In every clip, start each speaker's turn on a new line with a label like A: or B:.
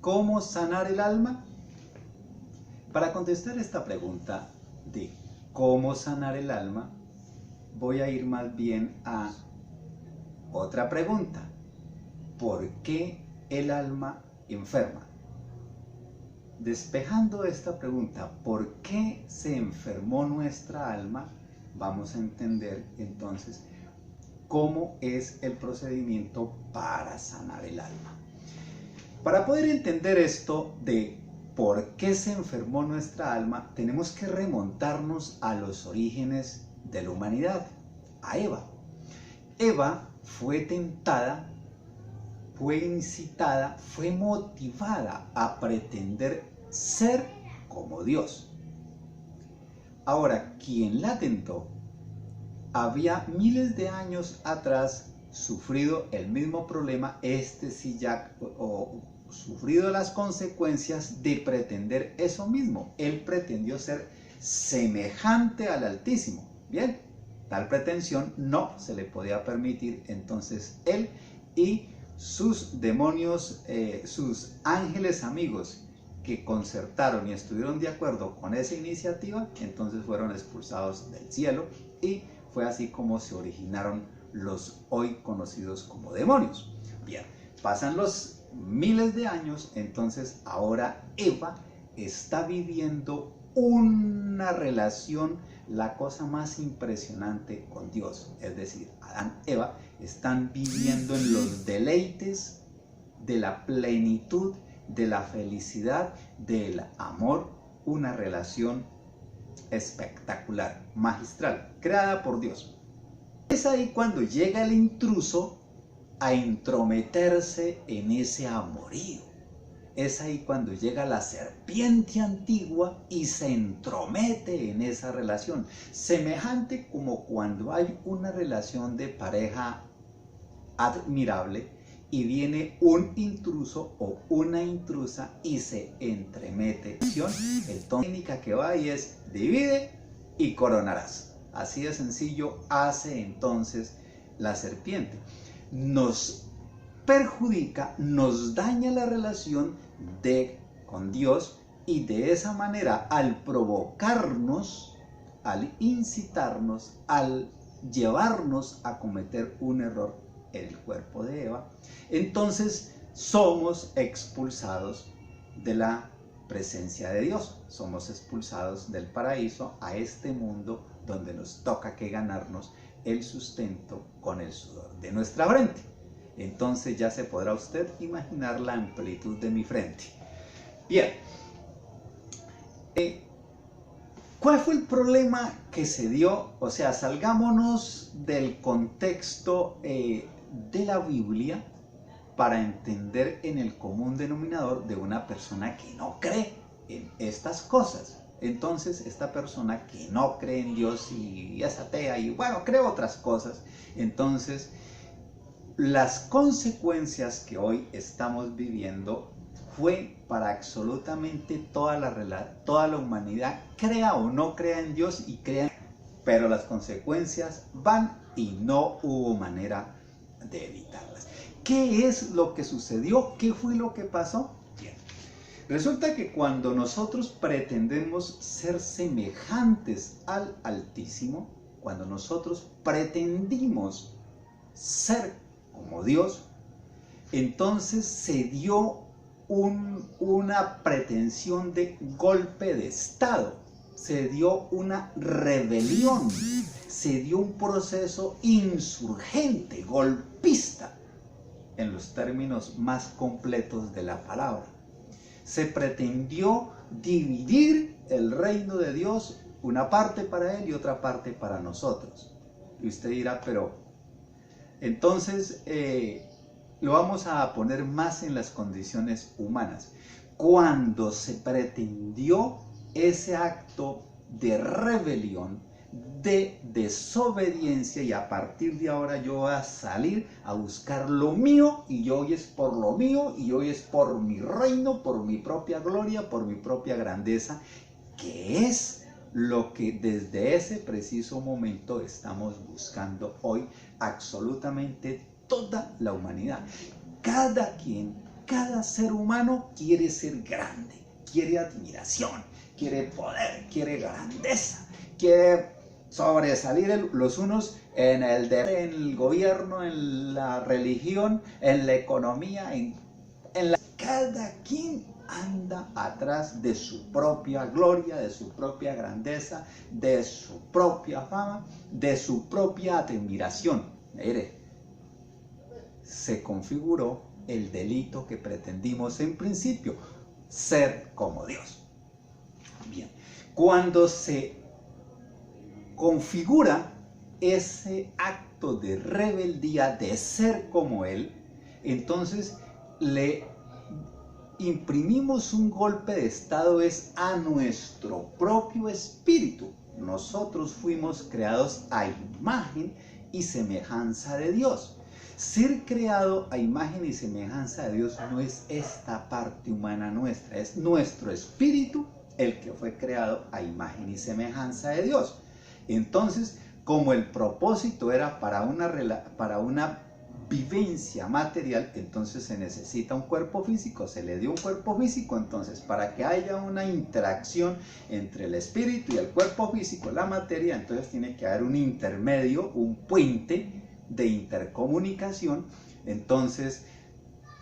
A: ¿Cómo sanar el alma? Para contestar esta pregunta de cómo sanar el alma, voy a ir más bien a otra pregunta. ¿Por qué el alma enferma? Despejando esta pregunta, ¿por qué se enfermó nuestra alma? Vamos a entender entonces cómo es el procedimiento para sanar el alma. Para poder entender esto de por qué se enfermó nuestra alma, tenemos que remontarnos a los orígenes de la humanidad, a Eva. Eva fue tentada, fue incitada, fue motivada a pretender ser como Dios. Ahora, ¿quién la tentó? Había miles de años atrás sufrido el mismo problema, sí ya, sufrido las consecuencias de pretender eso mismo. Él pretendió ser semejante al Altísimo. Bien, tal pretensión no se le podía permitir, entonces él y sus demonios, sus ángeles amigos que concertaron y estuvieron de acuerdo con esa iniciativa, entonces fueron expulsados del cielo y fue así como se originaron los hoy conocidos como demonios. Bien, pasan los miles de años, entonces ahora Eva está viviendo una relación, la cosa más impresionante con Dios. Es decir, Adán y Eva están viviendo en los deleites de la plenitud, de la felicidad, del amor, una relación espectacular, magistral, creada por Dios. Es ahí cuando llega el intruso a entrometerse en ese amorío. Es ahí cuando llega la serpiente antigua y se entromete en esa relación, semejante como cuando hay una relación de pareja admirable y viene un intruso o una intrusa y se entremete. El técnica que va ahí es divide y coronarás. Así de sencillo hace entonces la serpiente. Nos perjudica, nos daña la relación con Dios y de esa manera al provocarnos, al incitarnos, al llevarnos a cometer un error en el cuerpo de Eva, entonces somos expulsados de la presencia de Dios, somos expulsados del paraíso a este mundo donde nos toca que ganarnos el sustento con el sudor de nuestra frente. Entonces ya se podrá usted imaginar la amplitud de mi frente. Bien, ¿cuál fue el problema que se dio? O sea, salgámonos del contexto de la Biblia para entender en el común denominador de una persona que no cree en estas cosas. Entonces, esta persona que no cree en Dios y es atea y bueno, cree otras cosas, entonces las consecuencias que hoy estamos viviendo fue para absolutamente toda la humanidad, crea o no crea en Dios y crea, pero las consecuencias van y no hubo manera de evitarlas. ¿Qué es lo que sucedió? ¿Qué fue lo que pasó? Bien. Resulta que cuando nosotros pretendemos ser semejantes al Altísimo, cuando nosotros pretendimos ser como Dios, entonces se dio una pretensión de golpe de Estado, se dio una rebelión, se dio un proceso insurgente, golpista, en los términos más completos de la palabra. Se pretendió dividir el reino de Dios, una parte para Él y otra parte para nosotros. Y usted dirá, pero entonces lo vamos a poner más en las condiciones humanas. Cuando se pretendió ese acto de rebelión, de desobediencia, y a partir de ahora yo voy a salir a buscar lo mío, y hoy es por lo mío, y hoy es por mi reino, por mi propia gloria, por mi propia grandeza, que es lo que desde ese preciso momento estamos buscando hoy absolutamente toda la humanidad. Cada quien cada ser humano quiere ser grande, quiere admiración, quiere poder, quiere grandeza, quiere sobresalir los unos en el gobierno, en la religión, en la economía, cada quien anda atrás de su propia gloria, de su propia grandeza, de su propia fama, de su propia admiración. Mire, se configuró el delito que pretendimos en principio, ser como Dios. Bien, cuando se configura ese acto de rebeldía de ser como Él, entonces le imprimimos un golpe de estado a nuestro propio espíritu. Nosotros fuimos creados a imagen y semejanza de Dios. Ser creado a imagen y semejanza de Dios no es esta parte humana nuestra, es nuestro espíritu el que fue creado a imagen y semejanza de Dios. Entonces, como el propósito era para una vivencia material, entonces se necesita un cuerpo físico, se le dio un cuerpo físico, entonces para que haya una interacción entre el espíritu y el cuerpo físico, la materia, entonces tiene que haber un intermedio, un puente de intercomunicación, entonces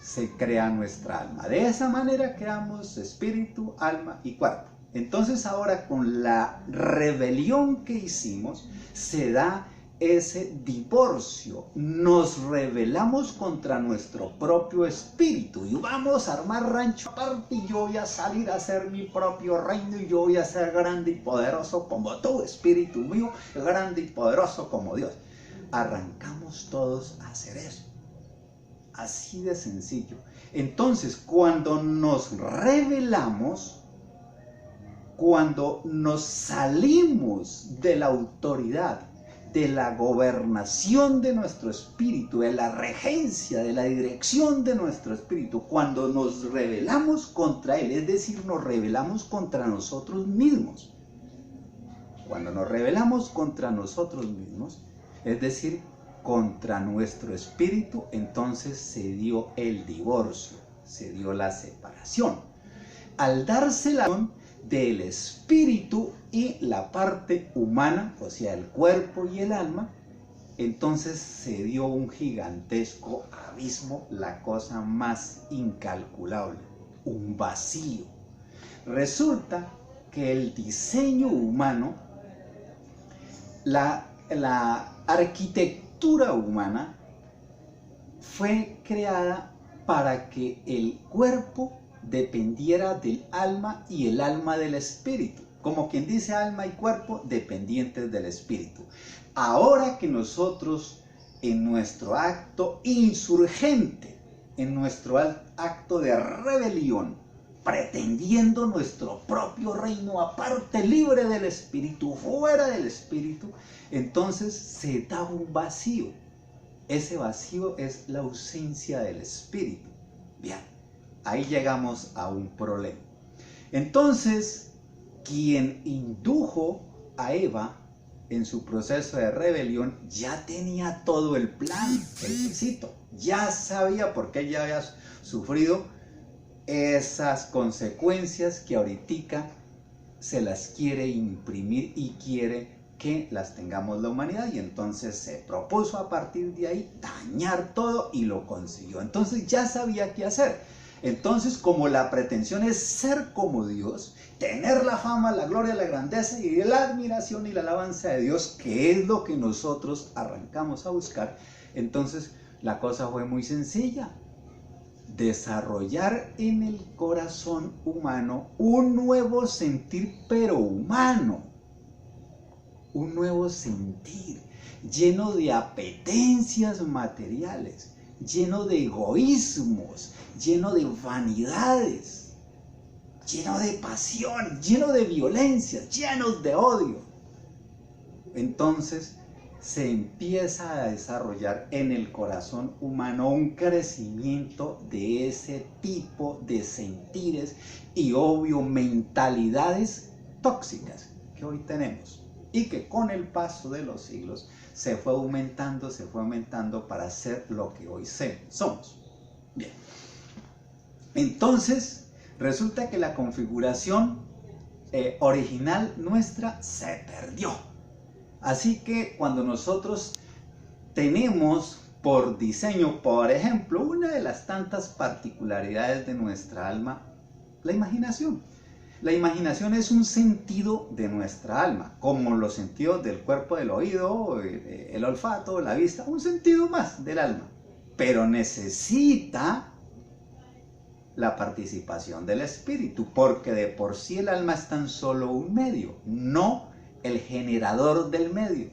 A: se crea nuestra alma. De esa manera creamos espíritu, alma y cuerpo. Entonces ahora con la rebelión que hicimos, se da ese divorcio, nos rebelamos contra nuestro propio espíritu y vamos a armar rancho aparte y yo voy a salir a hacer mi propio reino y yo voy a ser grande y poderoso como tú, espíritu mío, grande y poderoso como Dios. Arrancamos todos a hacer eso, así de sencillo. Entonces cuando nos rebelamos, cuando nos salimos de la autoridad, de la gobernación de nuestro espíritu, de la regencia, de la dirección de nuestro espíritu, cuando nos rebelamos contra él, es decir, nos rebelamos contra nosotros mismos. Cuando nos rebelamos contra nosotros mismos, es decir, contra nuestro espíritu, entonces se dio el divorcio, se dio la separación. Al darse la separación del espíritu y la parte humana, o sea, el cuerpo y el alma, entonces se dio un gigantesco abismo, la cosa más incalculable, un vacío. Resulta que el diseño humano, la arquitectura humana fue creada para que el cuerpo dependiera del alma y el alma del espíritu. Como quien dice, alma y cuerpo dependientes del espíritu. Ahora que nosotros en nuestro acto insurgente, en nuestro acto de rebelión, pretendiendo nuestro propio reino aparte, libre del espíritu, fuera del espíritu, entonces se da un vacío. Ese vacío es la ausencia del espíritu. Bien, ahí llegamos a un problema. Entonces, quien indujo a Eva en su proceso de rebelión ya tenía todo el plan, el éxito. Ya sabía por qué ella había sufrido esas consecuencias que ahorita se las quiere imprimir y quiere que las tengamos la humanidad, y entonces se propuso a partir de ahí dañar todo y lo consiguió. Entonces ya sabía qué hacer. Entonces, como la pretensión es ser como Dios, tener la fama, la gloria, la grandeza y la admiración y la alabanza de Dios, que es lo que nosotros arrancamos a buscar, entonces la cosa fue muy sencilla. Desarrollar en el corazón humano un nuevo sentir, pero humano. Un nuevo sentir, lleno de apetencias materiales, lleno de egoísmos, lleno de vanidades, lleno de pasión, lleno de violencia, llenos de odio. Entonces se empieza a desarrollar en el corazón humano un crecimiento de ese tipo de sentires y obvio mentalidades tóxicas que hoy tenemos y que con el paso de los siglos se fue aumentando para ser lo que hoy somos. Bien. Entonces, resulta que la configuración original nuestra se perdió. Así que cuando nosotros tenemos por diseño, por ejemplo, una de las tantas particularidades de nuestra alma, la imaginación. La imaginación es un sentido de nuestra alma, como los sentidos del cuerpo, del oído, el olfato, la vista, un sentido más del alma. Pero necesita la participación del espíritu, porque de por sí el alma es tan solo un medio, no el generador del medio,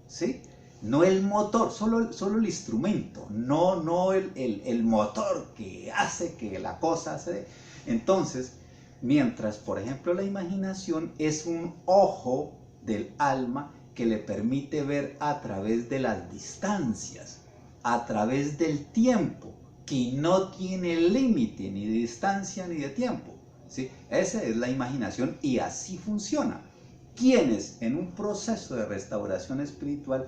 A: ¿sí? No el motor, solo el instrumento, no el motor que hace que la cosa se dé. Entonces, mientras, por ejemplo, la imaginación es un ojo del alma que le permite ver a través de las distancias, a través del tiempo, que no tiene límite ni de distancia ni de tiempo, ¿sí? Esa es la imaginación y así funciona. Quienes en un proceso de restauración espiritual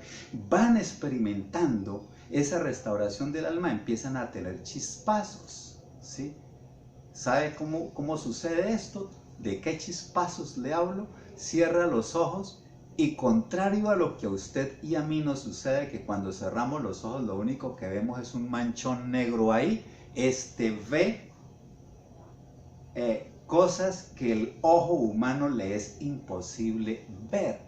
A: van experimentando esa restauración del alma, empiezan a tener chispazos, ¿sí? ¿Sabe cómo sucede esto? ¿De qué chispazos le hablo? Cierra los ojos y, contrario a lo que a usted y a mí nos sucede, que cuando cerramos los ojos lo único que vemos es un manchón negro ahí, ve cosas que el ojo humano le es imposible ver.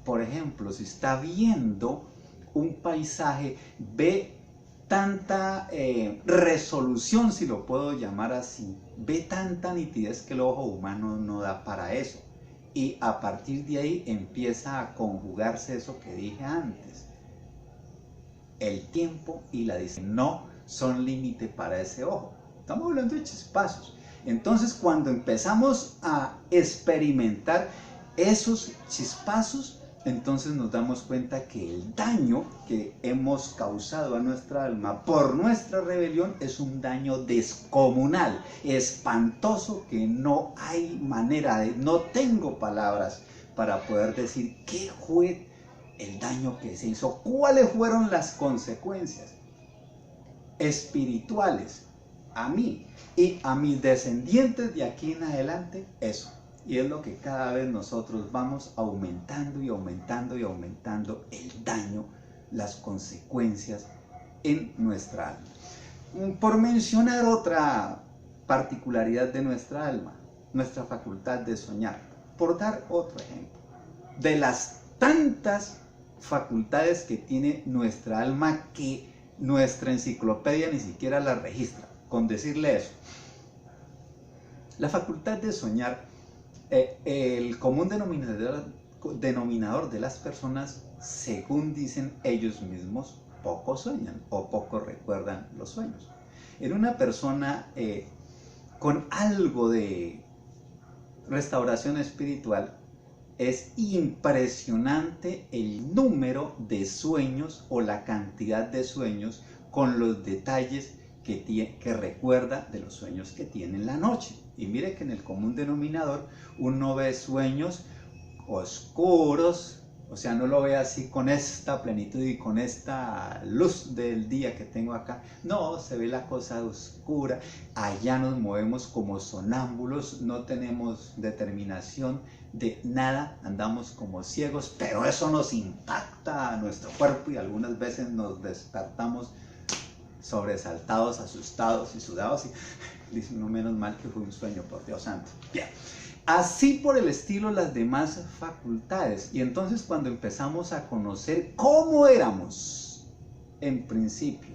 A: Por ejemplo, si está viendo un paisaje, ve tanta resolución, si lo puedo llamar así, ve tanta nitidez que el ojo humano no da para eso. Y a partir de ahí empieza a conjugarse eso que dije antes. El tiempo y la distancia no son límite para ese ojo. Estamos hablando de chispazos. Entonces, cuando empezamos a experimentar esos chispazos, entonces nos damos cuenta que el daño que hemos causado a nuestra alma por nuestra rebelión es un daño descomunal, espantoso, que no hay manera no tengo palabras para poder decir qué fue el daño que se hizo, cuáles fueron las consecuencias espirituales a mí y a mis descendientes de aquí en adelante, eso. Y es lo que cada vez nosotros vamos aumentando y aumentando y aumentando el daño, las consecuencias en nuestra alma. Por mencionar otra particularidad de nuestra alma, nuestra facultad de soñar. Por dar otro ejemplo, de las tantas facultades que tiene nuestra alma que nuestra enciclopedia ni siquiera la registra, con decirle eso. La facultad de soñar, el común denominador de las personas, según dicen ellos mismos, poco sueñan o poco recuerdan los sueños. En una persona con algo de restauración espiritual, es impresionante el número de sueños o la cantidad de sueños con los detalles que recuerda de los sueños que tiene en la noche. Y mire que en el común denominador uno ve sueños oscuros, o sea, no lo ve así con esta plenitud y con esta luz del día que tengo acá. No, se ve la cosa oscura. Allá nos movemos como sonámbulos, no tenemos determinación de nada, andamos como ciegos, pero eso nos impacta a nuestro cuerpo y algunas veces nos despertamos sobresaltados, asustados y sudados y dicen, no, menos mal que fue un sueño, por Dios santo. Bien. Así por el estilo las demás facultades. Y entonces cuando empezamos a conocer cómo éramos en principio,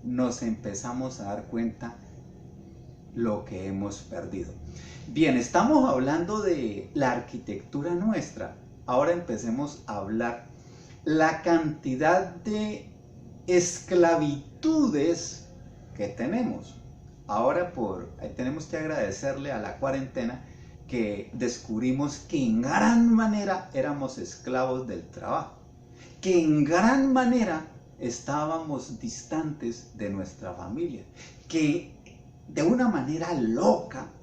A: nos empezamos a dar cuenta lo que hemos perdido. Bien, estamos hablando de la arquitectura nuestra. Ahora empecemos a hablar la cantidad de esclavitudes que tenemos. Ahora tenemos que agradecerle a la cuarentena que descubrimos que en gran manera éramos esclavos del trabajo, que en gran manera estábamos distantes de nuestra familia, que de una manera loca,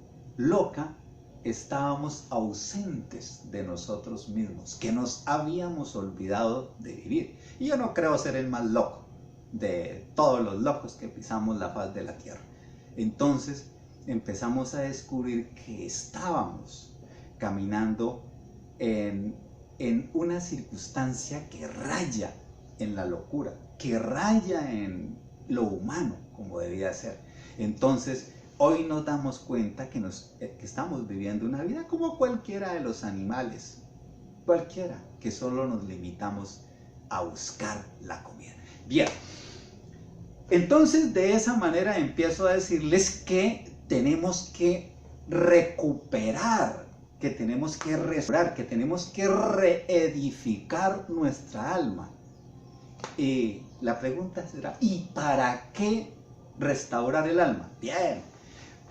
A: estábamos ausentes de nosotros mismos, que nos habíamos olvidado de vivir. Y yo no creo ser el más loco de todos los locos que pisamos la faz de la tierra. Entonces, empezamos a descubrir que estábamos caminando en una circunstancia que raya en la locura, que raya en lo humano, como debía ser. Entonces, hoy nos damos cuenta que estamos viviendo una vida como cualquiera de los animales, cualquiera, que solo nos limitamos a buscar la comida. Bien, entonces de esa manera empiezo a decirles que tenemos que recuperar, que tenemos que restaurar, que tenemos que reedificar nuestra alma. Y la pregunta será, ¿y para qué restaurar el alma? Bien,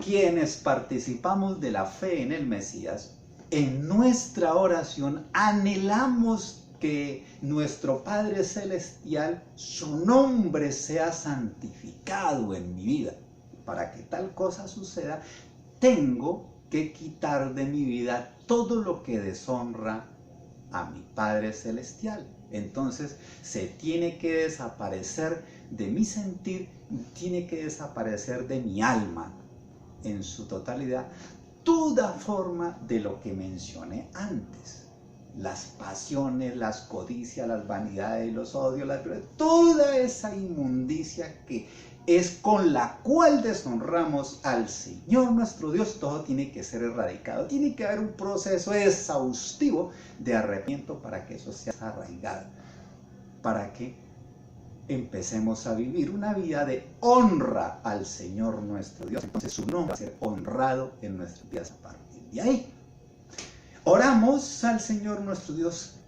A: quienes participamos de la fe en el Mesías, en nuestra oración anhelamos que nuestro Padre Celestial, su nombre sea santificado en mi vida. Para que tal cosa suceda, tengo que quitar de mi vida todo lo que deshonra a mi Padre Celestial. Entonces se tiene que desaparecer de mi sentir, tiene que desaparecer de mi alma en su totalidad toda forma de lo que mencioné antes. Las pasiones, las codicias, las vanidades, los odios, toda esa inmundicia que es con la cual deshonramos al Señor nuestro Dios, todo tiene que ser erradicado. Tiene que haber un proceso exhaustivo de arrepentimiento para que eso sea arraigado, para que empecemos a vivir una vida de honra al Señor nuestro Dios. Entonces su nombre va a ser honrado en nuestras vidas a partir de ahí. Oramos al Señor nuestro Dios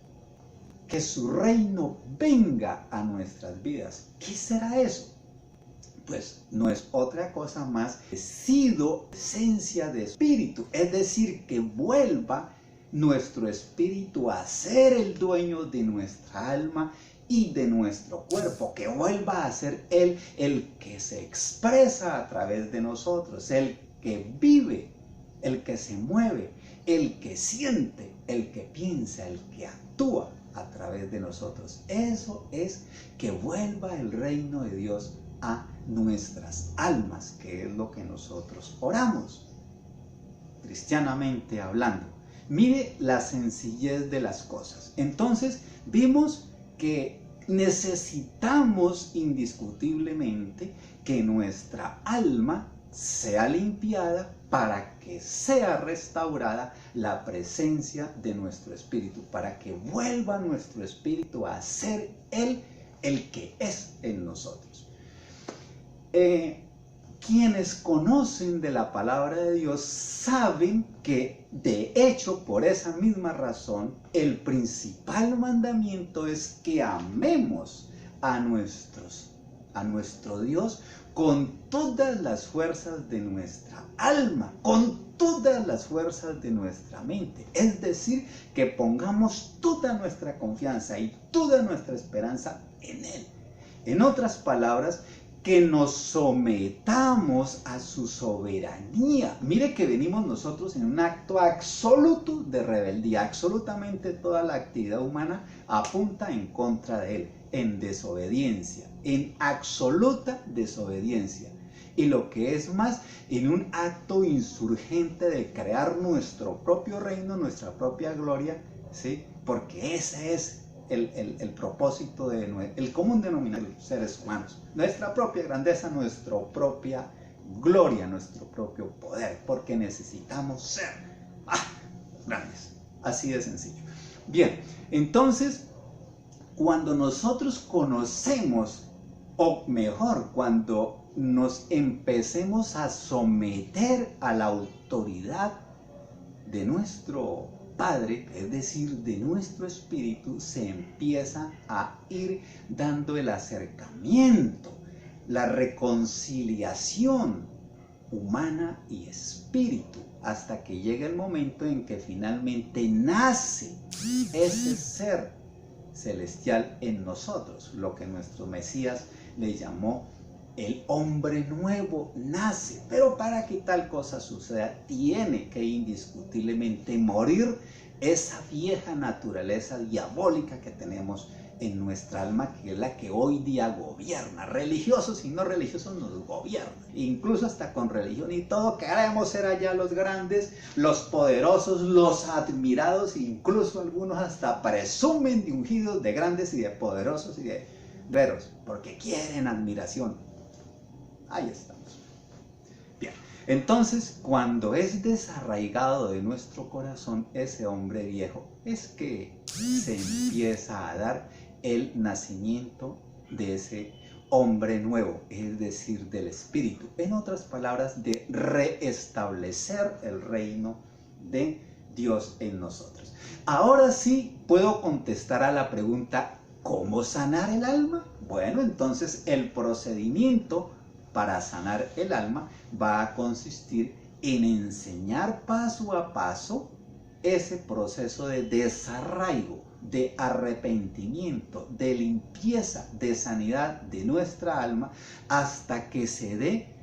A: que su reino venga a nuestras vidas. ¿Qué será eso? Pues no es otra cosa más que sido esencia de espíritu, es decir, que vuelva nuestro espíritu a ser el dueño de nuestra alma y de nuestro cuerpo, que vuelva a ser Él el que se expresa a través de nosotros, el que vive, el que se mueve, el que siente, el que piensa, el que actúa a través de nosotros. Eso es que vuelva el reino de Dios a nuestras almas, que es lo que nosotros oramos, cristianamente hablando. Mire la sencillez de las cosas. Entonces vimos que necesitamos indiscutiblemente que nuestra alma sea limpiada para que sea restaurada la presencia de nuestro espíritu, para que vuelva nuestro espíritu a ser Él el que es en nosotros. Quienes conocen de la palabra de Dios saben que, de hecho, por esa misma razón, el principal mandamiento es que amemos a nuestro Dios con todas las fuerzas de nuestra alma, con todas las fuerzas de nuestra mente. Es decir, que pongamos toda nuestra confianza y toda nuestra esperanza en Él. En otras palabras, que nos sometamos a su soberanía. Mire que venimos nosotros en un acto absoluto de rebeldía. Absolutamente toda la actividad humana apunta en contra de Él, en desobediencia, en absoluta desobediencia. Y lo que es más, en un acto insurgente de crear nuestro propio reino, nuestra propia gloria, ¿sí? Porque ese es el propósito el común denominador de los seres humanos, nuestra propia grandeza, nuestra propia gloria, nuestro propio poder, porque necesitamos ser grandes, así de sencillo. Bien, entonces cuando nosotros conocemos, o mejor, cuando nos empecemos a someter a la autoridad de nuestro Padre, es decir, de nuestro espíritu, se empieza a ir dando el acercamiento, la reconciliación humana y espíritu, hasta que llega el momento en que finalmente nace ese ser celestial en nosotros, lo que nuestro Mesías le llamó el hombre nuevo nace. Pero para que tal cosa suceda, tiene que indiscutiblemente morir esa vieja naturaleza diabólica que tenemos en nuestra alma, que es la que hoy día gobierna. Religiosos y no religiosos nos gobiernan, incluso hasta con religión y todo queremos ser allá los grandes, los poderosos, los admirados, incluso algunos hasta presumen de ungidos, de grandes y de poderosos y de guerreros, porque quieren admiración. Ahí estamos. Bien, entonces cuando es desarraigado de nuestro corazón ese hombre viejo, es que se empieza a dar el nacimiento de ese hombre nuevo, es decir, del Espíritu. En otras palabras, de restablecer el reino de Dios en nosotros. Ahora sí puedo contestar a la pregunta, ¿cómo sanar el alma? Bueno, entonces el procedimiento para sanar el alma va a consistir en enseñar paso a paso ese proceso de desarraigo, de arrepentimiento, de limpieza, de sanidad de nuestra alma, hasta que se dé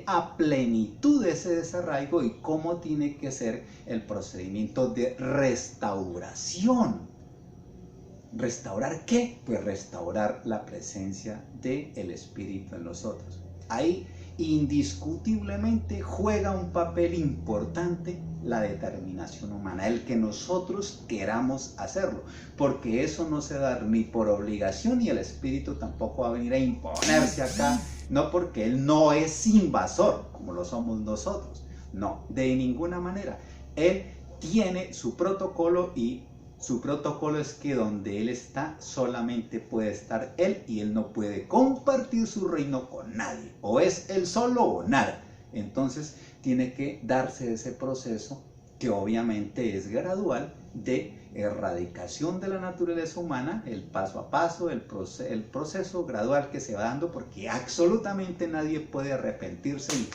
A: a plenitud ese desarraigo y cómo tiene que ser el procedimiento de restauración. ¿Restaurar qué? Pues restaurar la presencia del Espíritu en nosotros. Ahí indiscutiblemente juega un papel importante la determinación humana, el que nosotros queramos hacerlo, porque eso no se da ni por obligación y el Espíritu tampoco va a venir a imponerse acá, no, porque Él no es invasor como lo somos nosotros, no, de ninguna manera. Él tiene su protocolo y su protocolo es que donde Él está solamente puede estar Él y Él no puede compartir su reino con nadie. O es Él solo o nada. Entonces tiene que darse ese proceso que obviamente es gradual de erradicación de la naturaleza humana, el paso a paso, el proceso gradual que se va dando, porque absolutamente nadie puede arrepentirse y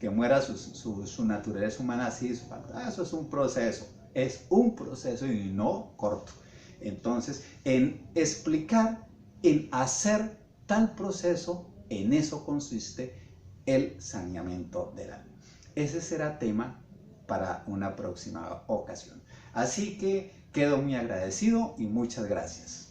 A: que muera su naturaleza humana así. Eso es un proceso. Es un proceso y no corto. Entonces, en explicar, en hacer tal proceso, en eso consiste el saneamiento del alma. Ese será tema para una próxima ocasión. Así que quedo muy agradecido y muchas gracias.